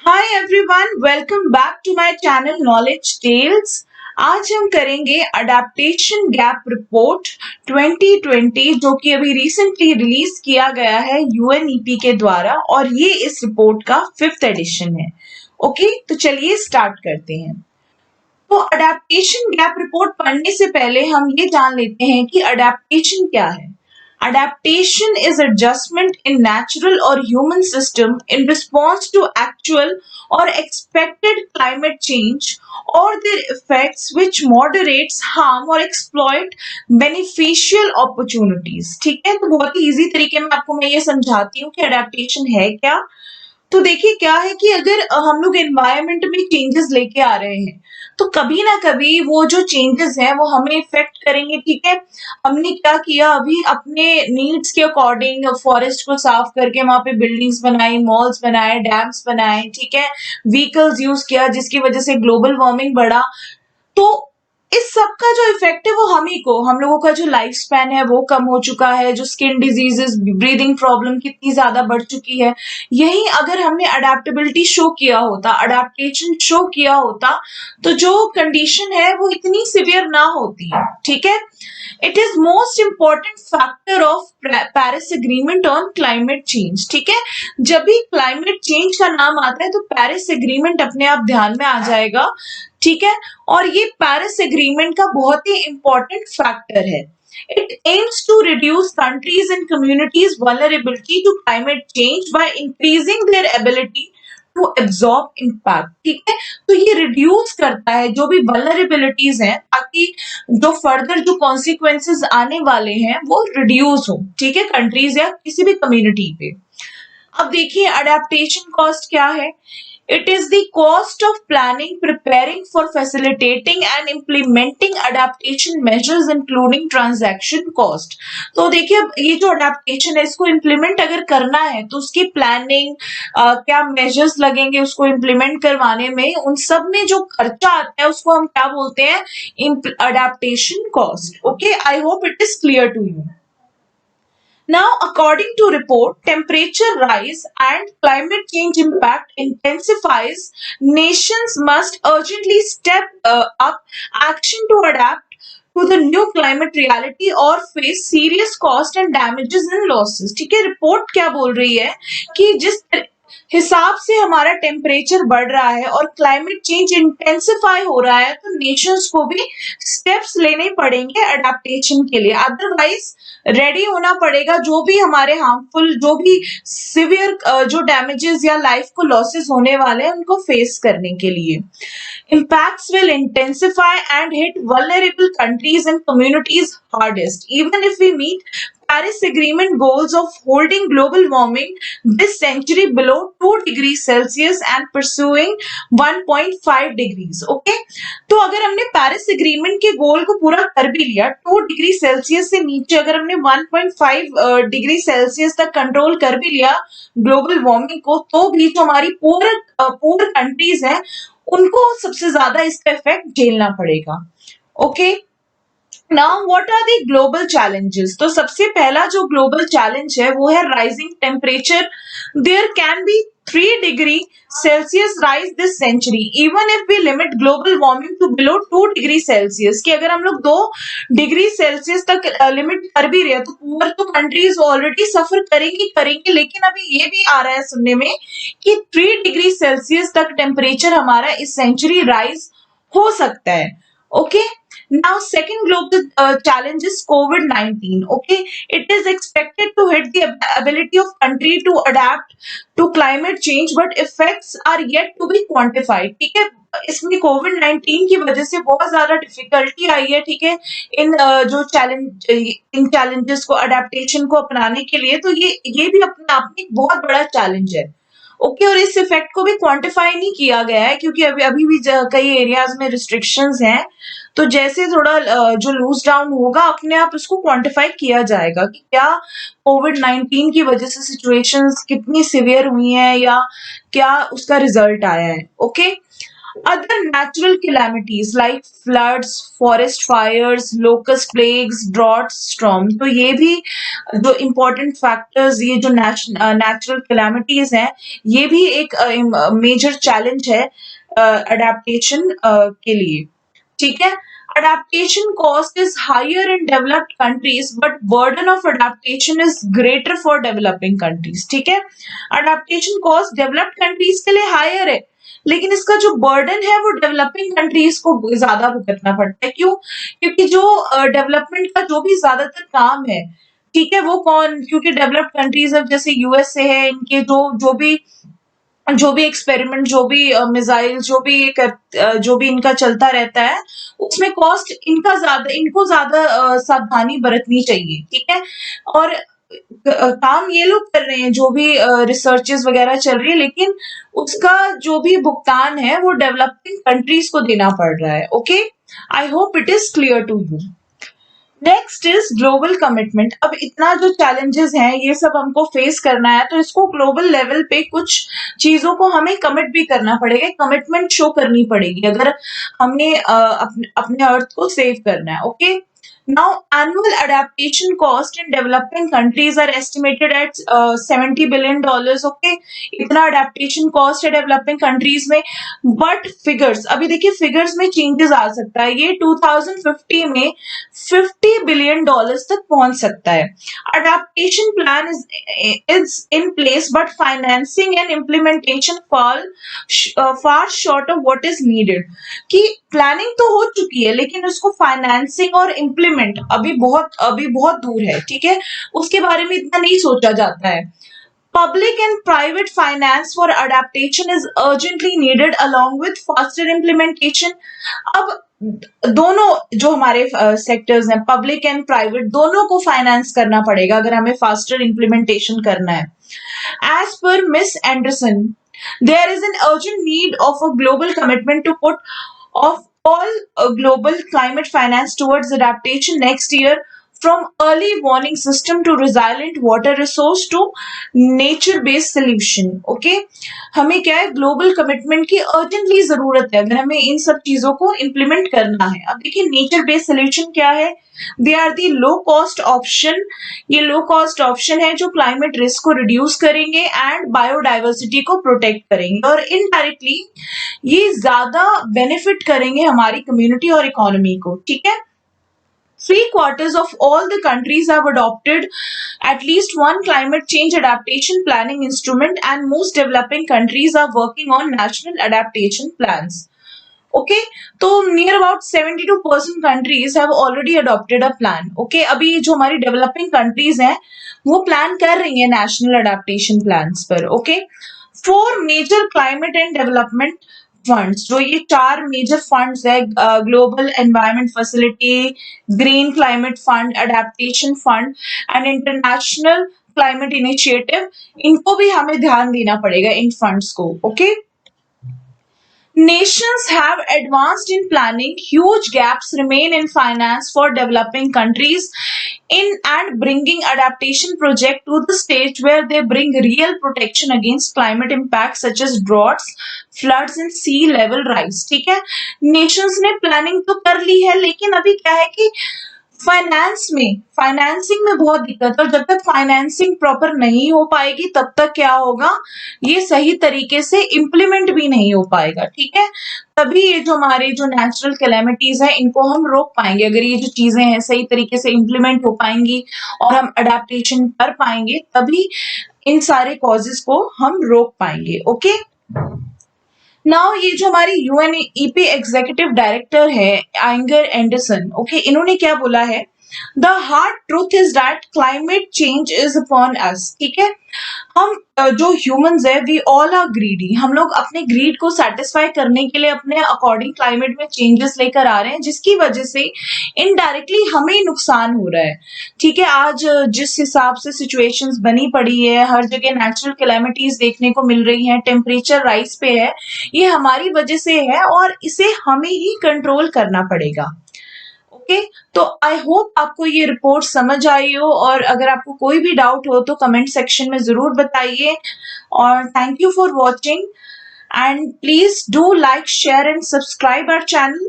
Hi everyone, welcome back to my channel knowledge tales. आज हम करेंगे अडेप्टेशन गैप रिपोर्ट 2020 जो कि अभी रिसेंटली रिलीज किया गया है यूएनईपी के द्वारा और ये इस रिपोर्ट का 5th एडिशन है। ओके, तो चलिए स्टार्ट करते हैं। तो अडेप्टेशन गैप रिपोर्ट पढ़ने से पहले हम ये जान लेते हैं कि अडेप्टेशन क्या है। Adaptation is adjustment in natural or human system in response to actual or expected climate change or their effects which moderates harm or exploit beneficial opportunities। ठीक है, तो बहुत ही इजी तरीके में आपको मैं ये समझाती हूँ कि अडेप्टेशन है क्या। तो देखिए क्या है कि अगर हम लोग एनवायरनमेंट में चेंजेस लेके आ रहे हैं तो कभी ना कभी वो जो चेंजेस हैं वो हमें इफेक्ट करेंगे। ठीक है, हमने क्या किया, अभी अपने नीड्स के अकॉर्डिंग फॉरेस्ट को साफ करके वहां पे बिल्डिंग्स बनाई, मॉल्स बनाए, डैम्स बनाए, ठीक है, व्हीकल्स यूज किया जिसकी वजह से ग्लोबल वार्मिंग बढ़ा। तो इस सब का जो इफेक्ट है वो हम लोगों का जो लाइफ स्पैन है वो कम हो चुका है, जो स्किन डिजीजेस, ब्रीदिंग प्रॉब्लम कितनी ज्यादा बढ़ चुकी है। यही अगर हमने अडेप्टेबिलिटी शो किया होता, अडेप्टेशन शो किया होता, तो जो कंडीशन है वो इतनी सिवियर ना होती है। ठीक है, it is most important factor of Paris agreement on climate change. ठीक है, जब भी क्लाइमेट चेंज का नाम आता है तो पेरिस एग्रीमेंट अपने आप ध्यान में आ जाएगा। ठीक है, और ये पेरिस एग्रीमेंट का बहुत ही इंपॉर्टेंट फैक्टर है। It aims to reduce countries and communities' vulnerability to climate change by increasing their ability to absorb impact। ठीक है, तो ये रिड्यूस करता है जो भी वल्नरेबिलिटीज हैं ताकि जो फर्दर जो कॉन्सिक्वेंसेस आने वाले हैं वो रिड्यूस हो। ठीक है, कंट्रीज या किसी भी कम्युनिटी पे। अब देखिए अडेप्टेशन कॉस्ट क्या है। It is the cost of planning, preparing for facilitating and implementing adaptation measures including transaction cost. तो देखिए अब ये जो अडेप्टेशन है इसको इम्प्लीमेंट अगर करना है तो उसकी प्लानिंग, क्या मेजर्स लगेंगे उसको इम्प्लीमेंट करवाने में, उन सब में जो खर्चा आता है उसको हम क्या बोलते हैं, adaptation cost. Okay, I hope it is clear to you. Now, according to report, temperature rise and climate change impact intensifies. Nations must urgently step up action to adapt to the new climate reality or face serious cost and damages and losses। ठीक है, report क्या बोल रही है कि जिस हिसाब से हमारा टेम्परेचर बढ़ रहा है और क्लाइमेट चेंज इंटेंसिफाई हो रहा है तो नेशंस को भी स्टेप्स लेने पड़ेंगे अडेप्टेशन के लिए। अदरवाइज रेडी होना पड़ेगा जो भी हमारे हार्मफुल, जो भी सिवियर जो डैमेजेस या लाइफ को लॉसेस होने वाले हैं उनको फेस करने के लिए। Impacts will intensify and hit vulnerable countries and communities hardest. Even if we meet Paris Agreement goals of holding global warming this century below 2 degrees Celsius and pursuing 1.5 degrees. Okay? तो अगर हमने Paris agreement के गोल को पूरा कर भी लिया, 2 degree Celsius से नीचे अगर हमने 1.5 डिग्री सेल्सियस तक कंट्रोल कर भी लिया ग्लोबल वार्मिंग को, तो भी जो हमारी पुअर कंट्रीज हैं उनको सबसे ज्यादा इसका इफेक्ट झेलना पड़ेगा। Okay, now what are the global challenges. तो सबसे पहला जो ग्लोबल चैलेंज है वो है rising temperature. There can be 3 degree Celsius rise this century even if we limit global warming to below 2 degree Celsius. कि अगर हम लोग 2 डिग्री सेल्सियस तक लिमिट कर भी रहे हैं तो पुअर तो कंट्रीज ऑलरेडी सफर करेंगी, लेकिन अभी ये भी आ रहा है सुनने में कि 3 डिग्री सेल्सियस तक टेम्परेचर हमारा इस सेंचुरी राइज हो सकता है। Okay, now second global challenge is COVID-19. Okay, it is expected to hit the ability of country to adapt to climate change, but effects are yet to be quantified. ठीक है, इसमें कोविड-19 की वजह से बहुत ज्यादा डिफिकल्टी आई है। ठीक है, इन चैलेंजेस को, अडेप्टेशन को अपनाने के लिए, तो ये भी अपने आप में एक बहुत बड़ा चैलेंज है। ओके, और इस इफेक्ट को भी क्वांटिफाई नहीं किया गया है क्योंकि अभी भी कई एरियाज में रिस्ट्रिक्शंस हैं। तो जैसे थोड़ा जो लूज डाउन होगा अपने आप इसको क्वांटिफाई किया जाएगा कि क्या कोविड-19 की वजह से सिचुएशंस कितनी सिवियर हुई हैं या क्या उसका रिजल्ट आया है। Okay, Other natural calamities like floods, forest fires, locust plagues, droughts, storm, तो ये भी जो important factors, ये जो natural calamities हैं, ये भी एक major challenge है adaptation के लिए, ठीक है। Adaptation cost is higher in developed countries, but burden of adaptation is greater for developing countries, ठीक है। Adaptation cost developed countries के लिए higher है, लेकिन इसका जो बर्डन है वो डेवलपिंग कंट्रीज को ज्यादा भुगतना पड़ता है। क्यों? क्योंकि जो डेवलपमेंट का जो भी ज्यादातर काम है, ठीक है, वो कौन, क्योंकि डेवलप्ड कंट्रीज अब जैसे यूएसए है, इनके जो भी एक्सपेरिमेंट, जो भी मिसाइल, जो भी इनका चलता रहता है, उसमें कॉस्ट इनको ज्यादा सावधानी बरतनी चाहिए, ठीक है। और काम ये लोग कर रहे हैं, जो भी रिसर्चेस वगैरह चल रही है, लेकिन उसका जो भी भुगतान है वो डेवलपिंग कंट्रीज को देना पड़ रहा है। Okay, I hope it is clear to you. Next is global commitment. अब इतना जो चैलेंजेस हैं ये सब हमको फेस करना है, तो इसको ग्लोबल लेवल पे कुछ चीजों को हमें कमिट भी करना पड़ेगा, कमिटमेंट शो करनी पड़ेगी अगर हमने अपने अर्थ को सेव करना है। Okay, now annual adaptation cost in developing countries are estimated at $70 billion। okay, इतना adaptation cost है developing countries में, but figures, अभी देखिए figures में changes आ सकता है, ये 2050 में $50 billion तक पहुंच सकता है। Adaptation plan is in place, but financing and implementation fall far short of what is needed। कि प्लानिंग तो हो चुकी है, लेकिन उसको फाइनेंसिंग और इम्प्लीमेंट अभी बहुत दूर है, ठीक है, उसके बारे में इतना नहीं सोचा जाता है। Public and private finance for adaptation is urgently needed along with faster implementation। अब दोनों जो हमारे सेक्टर्स हैं, पब्लिक एंड प्राइवेट, दोनों को फाइनेंस करना पड़ेगा अगर हमें फास्टर इम्प्लीमेंटेशन करना है। As per Miss Anderson, there is an urgent need of a global commitment to put of all global climate finance towards adaptation next year, from early warning system to resilient water resource to nature based solution। Okay, हमें क्या है, global commitment की urgently जरूरत है अगर हमें इन सब चीजों को इम्प्लीमेंट करना है। अब देखिए नेचर बेस्ड सोल्यूशन क्या है, they are the low cost option. ये लो कॉस्ट ऑप्शन है जो क्लाइमेट रिस्क को रिड्यूस करेंगे एंड बायोडाइवर्सिटी को प्रोटेक्ट करेंगे, और इनडायरेक्टली ये ज्यादा बेनिफिट करेंगे हमारी कम्युनिटी और इकोनॉमी को, ठीक है। 3/4 of all the countries have adopted at least one climate change adaptation planning instrument, and most developing countries are working on national adaptation plans। Okay, तो near about 72% countries have already adopted a plan. Okay, अभी जो हमारी developing countries हैं वो plan कर रही हैं national adaptation plans पर। Okay, 4 major climate and development funds, जो ये 4 मेजर फंड्स है, global environment facility, green climate fund, adaptation fund and international climate initiative, इनको भी हमें ध्यान देना पड़ेगा इन फंड्स को। Okay, Nations have advanced in planning. Huge gaps remain in finance for developing countries in and bringing adaptation project to the stage where they bring real protection against climate impacts such as droughts, floods and sea level rise। ठीक है, Nations ने planning तो कर ली है, लेकिन अभी क्या है कि फाइनेंसिंग में बहुत दिक्कत है, और जब तक फाइनेंसिंग प्रॉपर नहीं हो पाएगी तब तक क्या होगा, ये सही तरीके से इम्प्लीमेंट भी नहीं हो पाएगा, ठीक है। तभी ये जो हमारे जो नेचुरल कैलेमिटीज है इनको हम रोक पाएंगे, अगर ये जो चीजें हैं सही तरीके से इम्प्लीमेंट हो पाएंगी और हम अडेप्टेशन कर पाएंगे, तभी इन सारे कॉजेस को हम रोक पाएंगे। ओके, नाउ ये जो हमारी यूएनईपी एग्जीक्यूटिव डायरेक्टर है आइंगर एंडरसन, ओके, इन्होंने क्या बोला है, the hard truth is that climate change is upon us. ठीक है, हम जो ह्यूमंस है वी ऑल आर ग्रीडी, हम लोग अपने ग्रीड को सेटिस्फाई करने के लिए अपने अकॉर्डिंग क्लाइमेट में चेंजेस लेकर आ रहे हैं, जिसकी वजह से इनडायरेक्टली हमें नुकसान हो रहा है। ठीक है, आज जिस हिसाब से सिचुएशंस बनी पड़ी है, हर जगह नेचुरल कैलेमिटीज देखने को मिल रही हैं, टेम्परेचर राइज पे है, ये हमारी वजह से है और इसे हमें ही कंट्रोल करना पड़ेगा। ओके, तो आई होप आपको ये रिपोर्ट समझ आई हो, और अगर आपको कोई भी डाउट हो तो कमेंट सेक्शन में जरूर बताइए, और thank you for watching. and please do like, share and subscribe our channel.